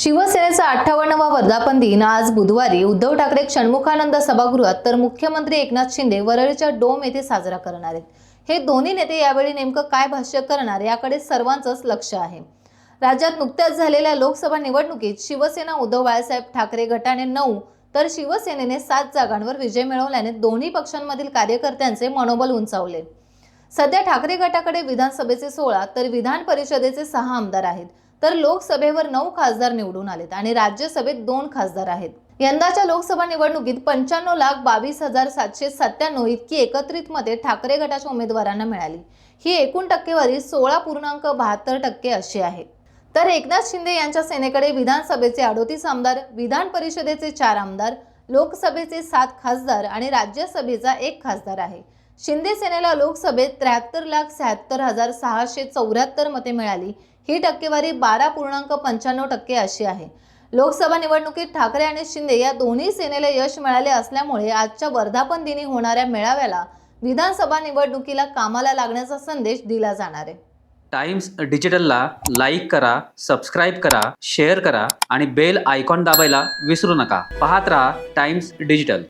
शिवसेनेचा 58वा वर्धापन दिन आज बुधवारी उद्धव ठाकरे षण्मुखानंद सभागृहात तर मुख्यमंत्री एकनाथ शिंदे वरळीच्या डोम येथे साजरा करणार आहेत। हे दोन्ही नेते यावेळी नेमकं काय भाष्य करणार याकडे सर्वांचंच लक्ष आहे। राज्यात नुकत्याच झालेल्या लोकसभा निवडणुकीत शिवसेना उद्धव बाळासाहेब ठाकरे गटाने 9 तर शिवसेनेने 7 जागांवर विजय मिळवल्याने दोन्ही पक्षांमधील कार्यकर्त्यांचे मनोबल उंचावले। सध्या ठाकरे गटाकडे विधानसभेचे 16 तर विधान परिषदेचे 6 आमदार आहेत, तर लोकसभेवर 9 खासदार निवडून आलेत आणि राज्यसभेत 2 खासदार आहेत। यंदाच्या लोकसभा निवडणुकीत 95,22,797 इतकी एकत्रित मते ठाकरे गटाच्या उमेदवारांना मिळाली। ही एकूण टक्केवारी 16.72% अशी आहे। तर एकनाथ शिंदे यांच्या सेनेकडे विधानसभेचे 38 आमदार, विधान परिषदेचे 4 आमदार, लोकसभेचे 7 खासदार आणि राज्यसभेचा 1 खासदार आहे। शिंदे सेनेला लोकसभेत 73,76,674 मते मिळाली। ही टक्केवारी 12.95% अशी आहे। लोकसभा निवडणुकीत ठाकरे आणि शिंदे या दोन्ही सेनेला यश मिळाले असल्यामुळे आजच्या वर्धापन दिनी होणाऱ्या मेळाव्याला विधानसभा निवडणुकीला कामाला लागण्याचा संदेश दिला जाणार आहे। टाइम्स डिजिटलला लाईक करा, सबस्क्राईब करा, शेअर करा आणि बेल आयकॉन दाबायला विसरू नका। पाहत रहा टाइम्स डिजिटल।